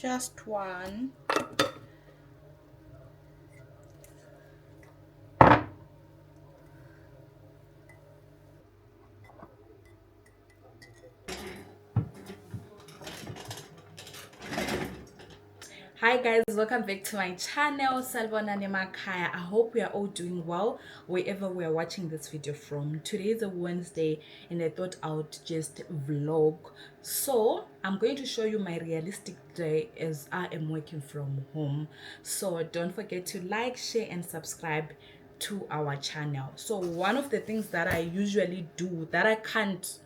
Just one. Hi guys, welcome back to my channel. Salvana Nemakaya. I hope we are all doing well wherever we are watching this video from. Today is a Wednesday and I thought I would just vlog. So I'm going to show you my realistic day as I am working from home. So don't forget to like, share and subscribe to our channel. So one of the things that I usually do that I can't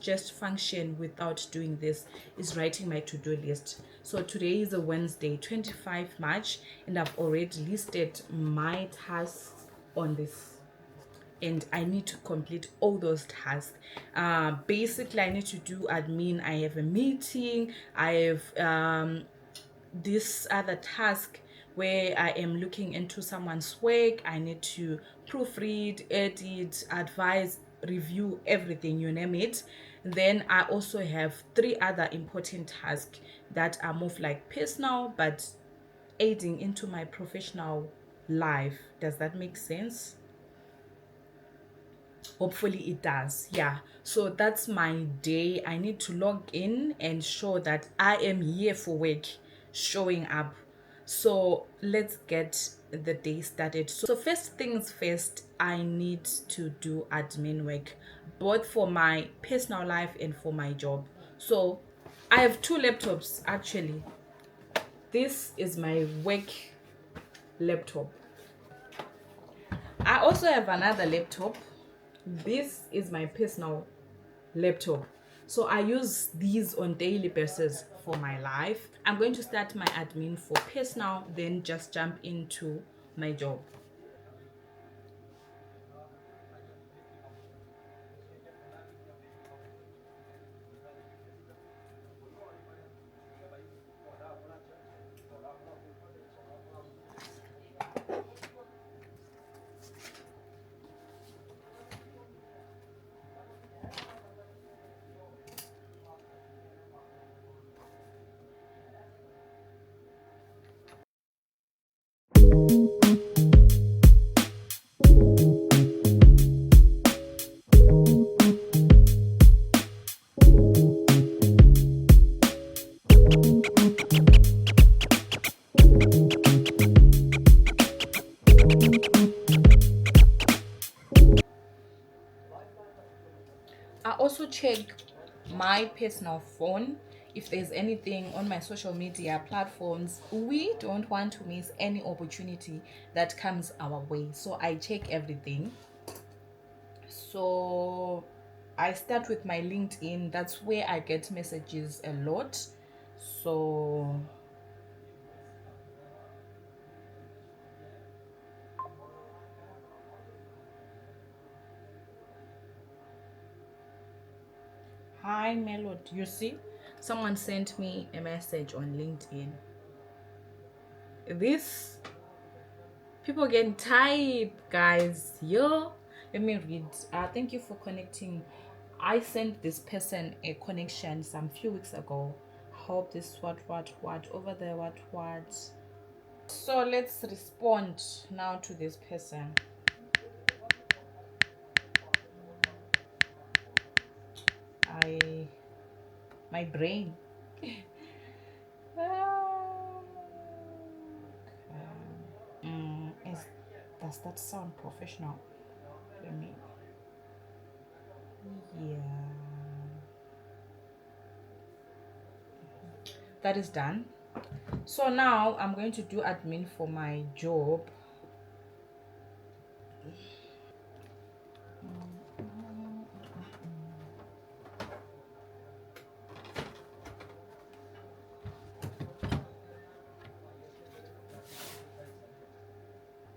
just function without doing this is writing my to-do list. So today is a Wednesday, 25 March, and I've already listed my tasks on this, and I need to complete all those tasks. Basically I need to do admin. I have a meeting, I have this other task where I am looking into someone's work. I need to proofread, edit, advise, review, everything, you name it. Then I also have 3 other important tasks that are more like personal but aiding into my professional life. Does that make sense? Hopefully it does. Yeah, so that's my day. I need to log in and show that I am here for work, showing up. So let's get the day started. So first things first, I need to do admin work both for my personal life and for my job. So I have 2 laptops actually. This is my work laptop. I also have another laptop. This is my personal laptop. So I use these on daily basis for my life. I'm going to start my admin for personal, then just jump into my job. check my personal phone if there's anything on my social media platforms. We don't want to miss any opportunity that comes our way, so I check everything. So I start with my LinkedIn. That's where I get messages a lot. So hi Melody, you see, someone sent me a message on LinkedIn. This people can type, guys. Yo, let me read. Thank you for connecting. I sent this person a connection some few weeks ago. Hope this what over there what. So let's respond now to this person. My brain. Does that sound professional? Let me. Yeah. That is done. So now I'm going to do admin for my job.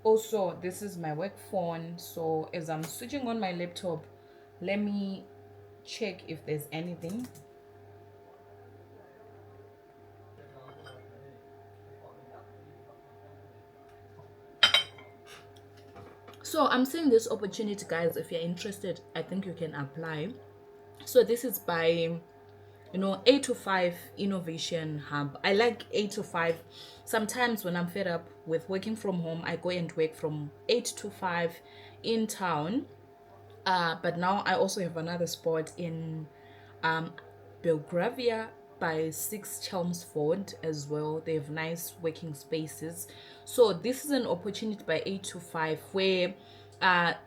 Also, this is my work phone, so as I'm switching on my laptop, let me check if there's anything. So I'm seeing this opportunity, guys. If you're interested, I think you can apply. So this is by 8 to 5 innovation hub. I like 8 to 5. Sometimes when I'm fed up with working from home, I go and work from 8 to 5 in town. But now I also have another spot in Belgravia by 6 Chelmsford as well. They have nice working spaces. So this is an opportunity by 8 to 5 where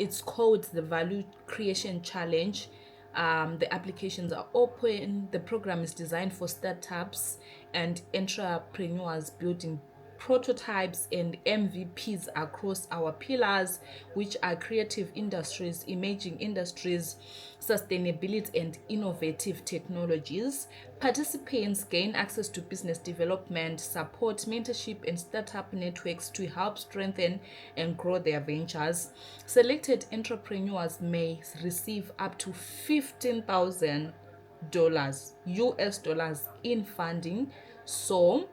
it's called the Value Creation Challenge. The applications are open. The program is designed for startups and entrepreneurs building prototypes and MVPs across our pillars, which are creative industries, emerging industries, sustainability, and innovative technologies. Participants gain access to business development, support, mentorship, and startup networks to help strengthen and grow their ventures. Selected entrepreneurs may receive up to $15,000 US dollars in funding. So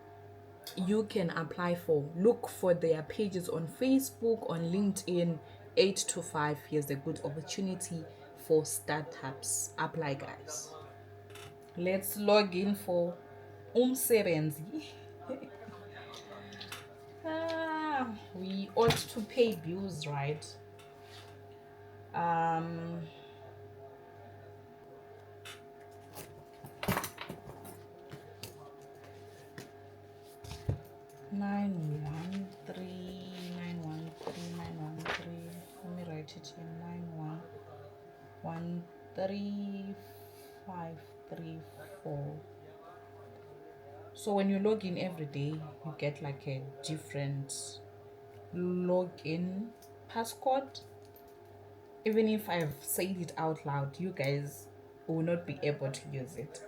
you can apply for. Look for their pages on Facebook, on LinkedIn. 8 to 5. Here's a good opportunity for startups. Apply, guys. Let's log in for umsebenzi. We ought to pay bills, right? 913. Let me write it in. 9113,534. So when you log in every day, you get like a different login passcode. Even if I've said it out loud, you guys will not be able to use it.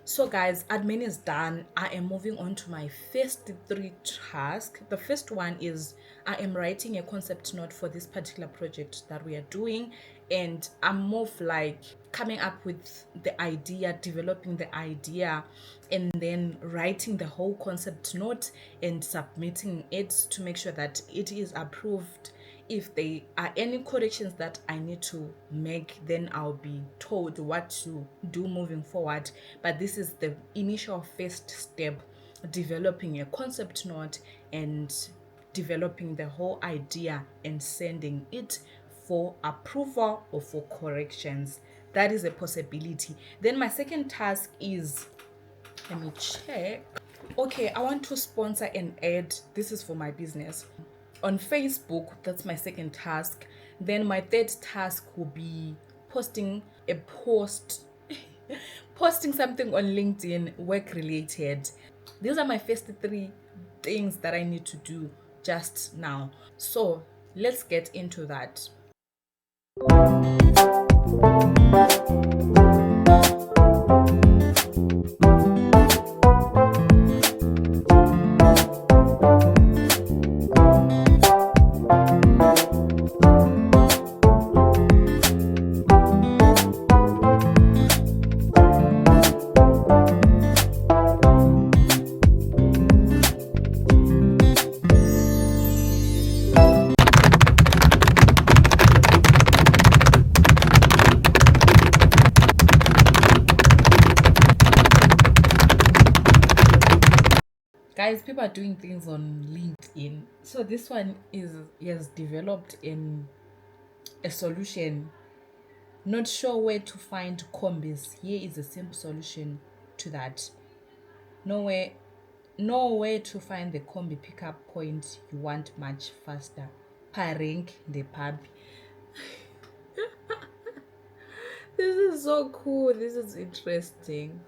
So guys, admin is done. I am moving on to my first 3 tasks. The first one is I am writing a concept note for this particular project that we are doing, and I'm more of like coming up with the idea, developing the idea, and then writing the whole concept note and submitting it to make sure that it is approved. If there are any corrections that I need to make, then I'll be told what to do moving forward. But this is the initial first step, developing a concept note and developing the whole idea and sending it for approval or for corrections. That is a possibility. Then my second task is, let me check. Okay, I want to sponsor an ad. This is for my business on Facebook. That's my second task. Then my third task will be posting a post, posting something on LinkedIn, work related. These are my first three things that I need to do just now. So let's get into that. Guys, people are doing things on LinkedIn. So this one is developed in a solution. Not sure where to find combis. Here is a simple solution to that. Nowhere to find the combi pickup point you want much faster. Parink the pub. This is so cool. This is interesting.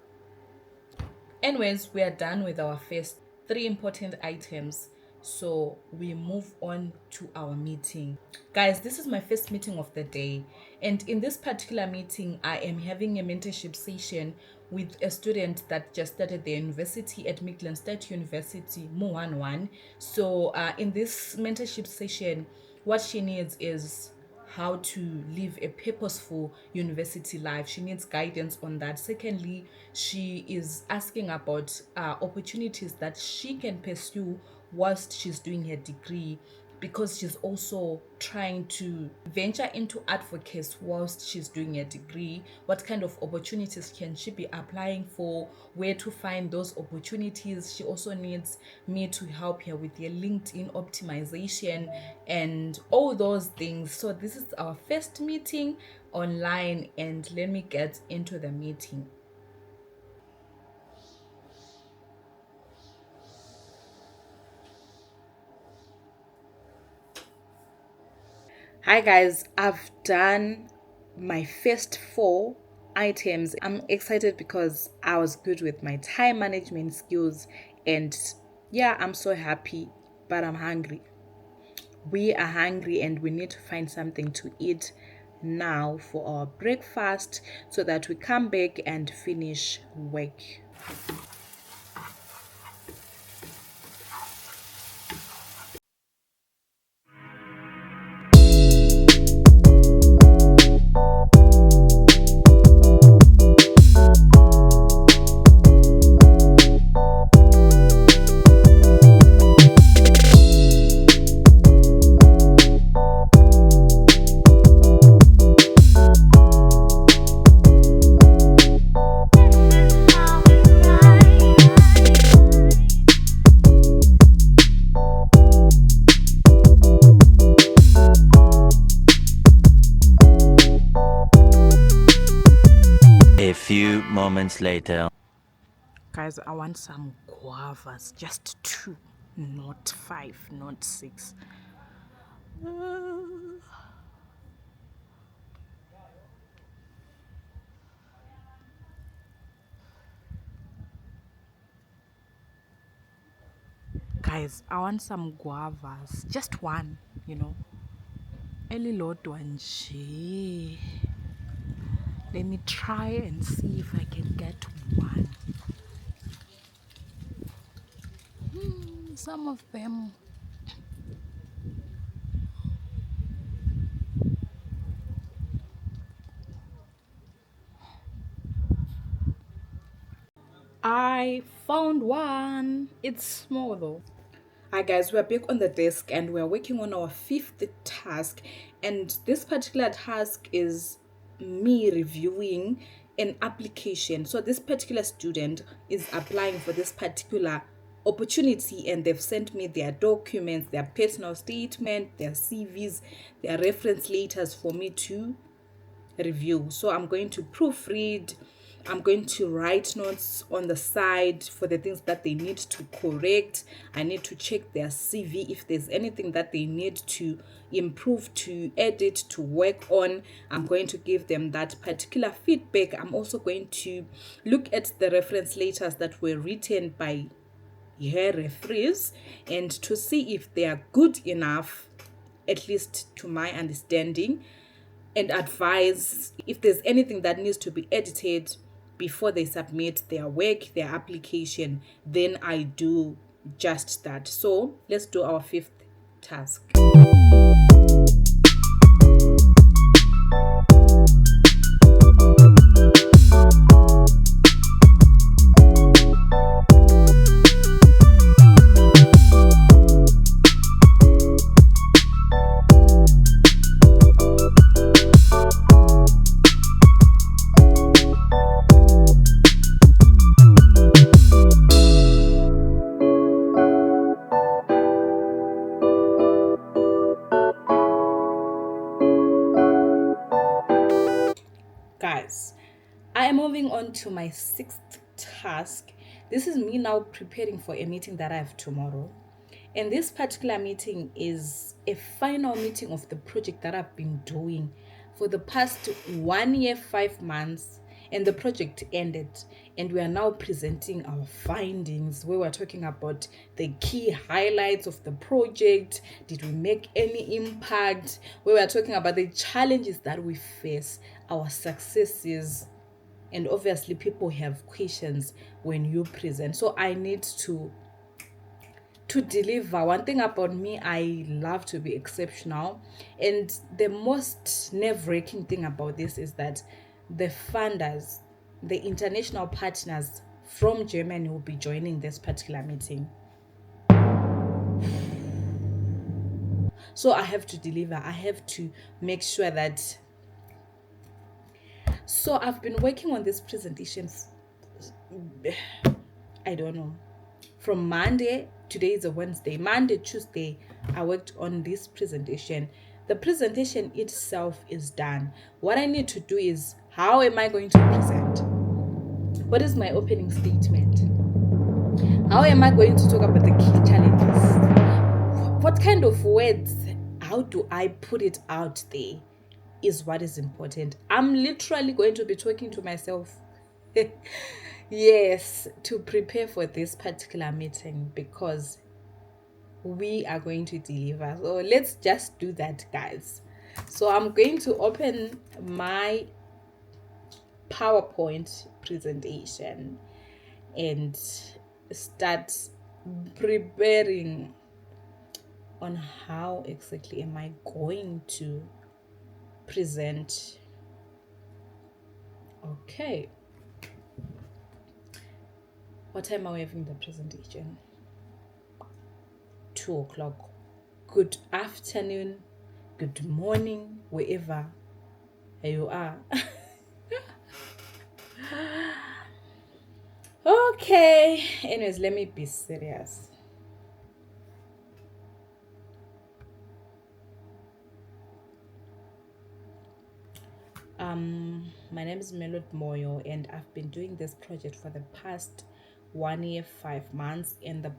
Anyways, we are done with our first three important items, so we move on to our meeting. Guys, this is my first meeting of the day, and in this particular meeting I am having a mentorship session with a student that just started the university at Midland State University, Mo11. So in this mentorship session, what she needs is how to live a purposeful university life. She needs guidance on that. Secondly, she is asking about opportunities that she can pursue whilst she's doing her degree, because she's also trying to venture into advocacy whilst she's doing her degree. What kind of opportunities can she be applying for? Where to find those opportunities? She also needs me to help her with her LinkedIn optimization and all those things. So this is our first meeting online, and let me get into the meeting. Hi guys, I've done my first four items. I'm excited because I was good with my time management skills, and yeah, I'm so happy, but I'm hungry. We are hungry and we need to find something to eat now for our breakfast so that we come back and finish work. A few moments later. Guys, I want some guavas, just two, not five, not six. Guys, I want some guavas, just one, elilodwa nje. Let me try and see if I can get one. Some of them. I found one. It's small though. Hi guys, we're back on the desk and we're working on our fifth task, and this particular task is me reviewing an application. So this particular student is applying for this particular opportunity, and they've sent me their documents, their personal statement, their CVs, their reference letters for me to review. So I'm going to proofread I'm going to write notes on the side for the things that they need to correct. I need to check their CV if there's anything that they need to improve, to edit, to work on. I'm going to give them that particular feedback. I'm also going to look at the reference letters that were written by her referees and to see if they are good enough, at least to my understanding, and advise if there's anything that needs to be edited before they submit their work, their application. Then I do just that. So let's do our fifth task. Guys, I am moving on to my sixth task. This is me now preparing for a meeting that I have tomorrow. And this particular meeting is a final meeting of the project that I've been doing for the past 1 year, 5 months. And the project ended. And we are now presenting our findings, where we're talking about the key highlights of the project. Did we make any impact? Where we're talking about the challenges that we face, our successes. And obviously people have questions when you present. So I need to deliver. One thing about me, I love to be exceptional. And the most nerve-wracking thing about this is that the funders, the international partners from Germany, will be joining this particular meeting. So I have to deliver. I have to make sure that. So I've been working on this presentation, I don't know, from Monday. Today is a Wednesday. Monday, Tuesday, I worked on this presentation. The presentation itself is done. What I need to do is, how am I going to present? What is my opening statement? How am I going to talk about the key challenges? What kind of words? How do I put it out there is what is important. I'm literally going to be talking to myself. Yes, to prepare for this particular meeting, because we are going to deliver. So let's just do that, guys. So I'm going to open my PowerPoint presentation and start preparing on how exactly am I going to present. Okay. What time are we having the presentation? 2 o'clock. Good afternoon, good morning, wherever you are. Okay, anyways, let me be serious. My name is Melod Moyo, and I've been doing this project for the past 1 year, 5 months, and the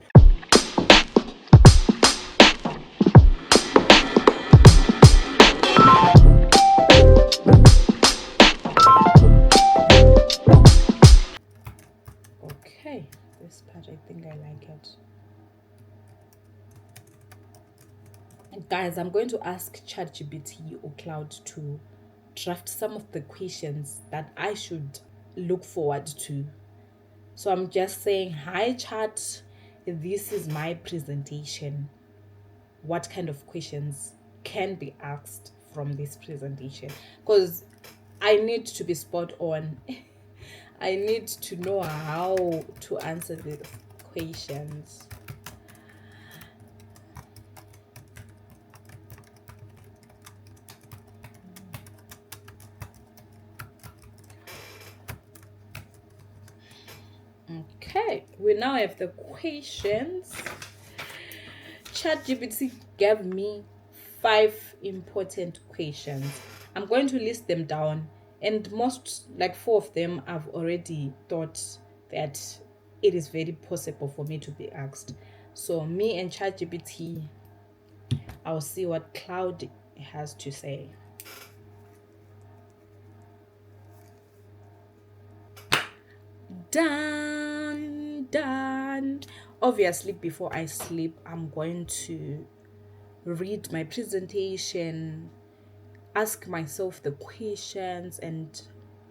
okay, this part, I think I like it. And guys, I'm going to ask ChatGPT or Cloud to draft some of the questions that I should look forward to. So I'm just saying, hi Chat, this is my presentation. What kind of questions can be asked from this presentation? Because I need to be spot on. I need to know how to answer the questions. Okay, we now have the questions. ChatGPT gave me 5 important questions. I'm going to list them down and most, like 4 of them, I've already thought that it is very possible for me to be asked. So me and ChatGPT, I'll see what Cloud has to say. Done. Obviously, before I sleep, I'm going to read my presentation, ask myself the questions, and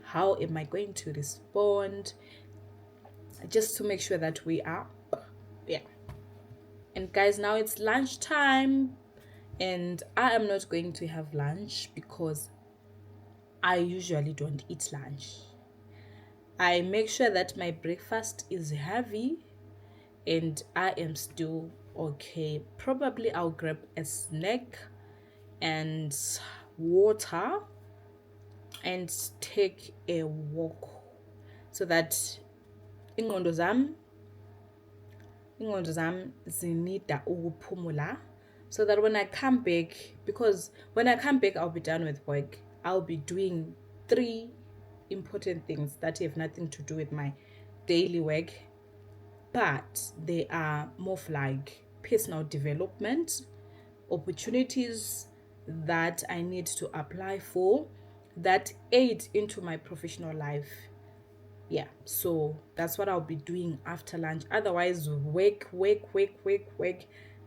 how am I going to respond, just to make sure that we are yeah. And guys, now it's lunchtime, and I am not going to have lunch because I usually don't eat lunch. I make sure that my breakfast is heavy and I am still okay. Probably I'll grab a snack and water and take a walk so that ingqondo zam zinida ukuphumula, so that when I come back, because when I come back I'll be done with work, I'll be doing 3 important things that have nothing to do with my daily work, but they are more of like personal development opportunities that I need to apply for that aid into my professional life. Yeah, so that's what I'll be doing after lunch. Otherwise, work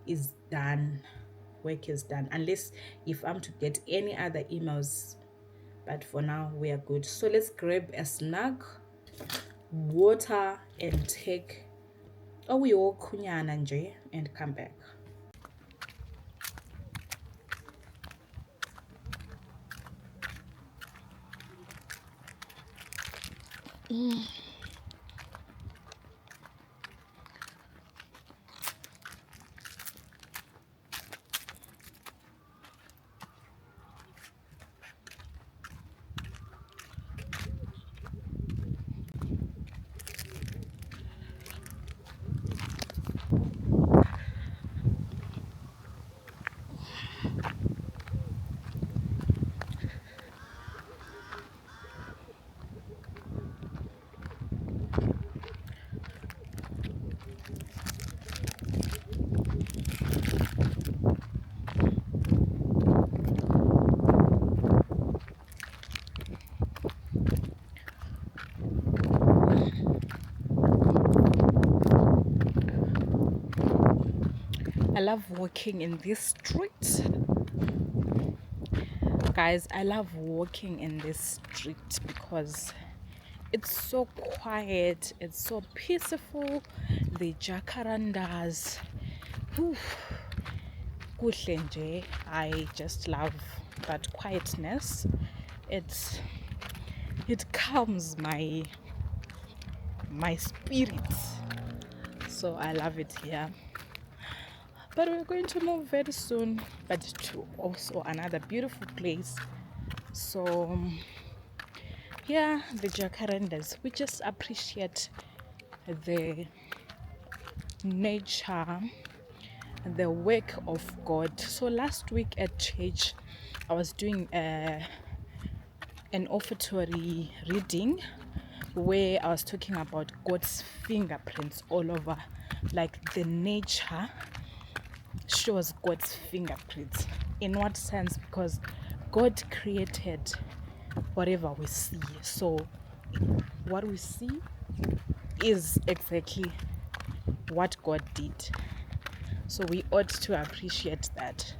is done. Work is done, unless if I'm to get any other emails, but for now we are good. So let's grab a snack, water, and take and come back. I love walking in this street. Guys, I love walking in this street because it's so quiet, it's so peaceful. The jacarandas. Whew. Kuhle nje. I just love that quietness. It calms my spirit. So I love it here. But we're going to move very soon, but to also another beautiful place. So yeah, the jacarandas, we just appreciate the nature, the work of God. So last week at church, I was doing an offertory reading where I was talking about God's fingerprints all over, like the nature shows God's fingerprints. In what sense? Because God created whatever we see. So what we see is exactly what God did. So we ought to appreciate that.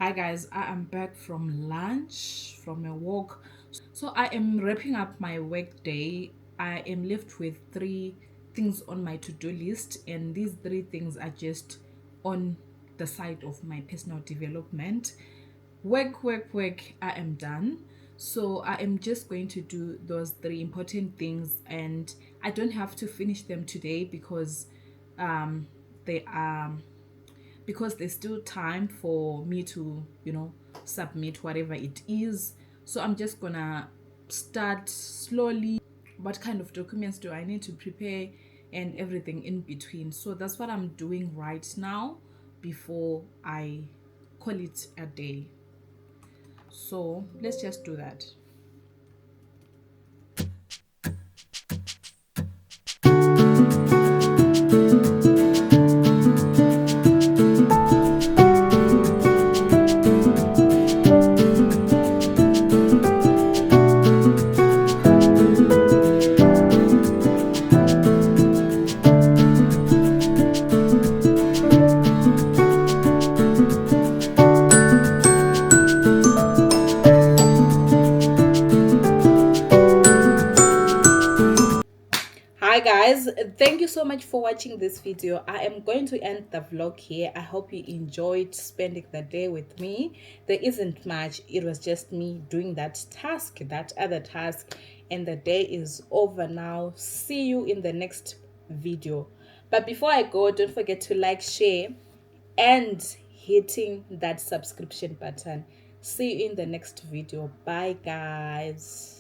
Hi guys, I am back from lunch, from a walk. So I am wrapping up my work day. I am left with three things on my to-do list, and these three things are just on the side of my personal development. Work, I am done. So I am just going to do those three important things, and I don't have to finish them today um they are because there's still time for me to, submit whatever it is. So I'm just gonna start slowly. What kind of documents do I need to prepare and everything in between? So that's what I'm doing right now before I call it a day. So let's just do that. Hi guys, thank you so much for watching this video. I am going to end the vlog here. I hope you enjoyed spending the day with me. There isn't much, it was just me doing that other task, and the day is over now. See you in the next video. But before I go, don't forget to like, share, and hitting that subscription button. See you in the next video. Bye guys.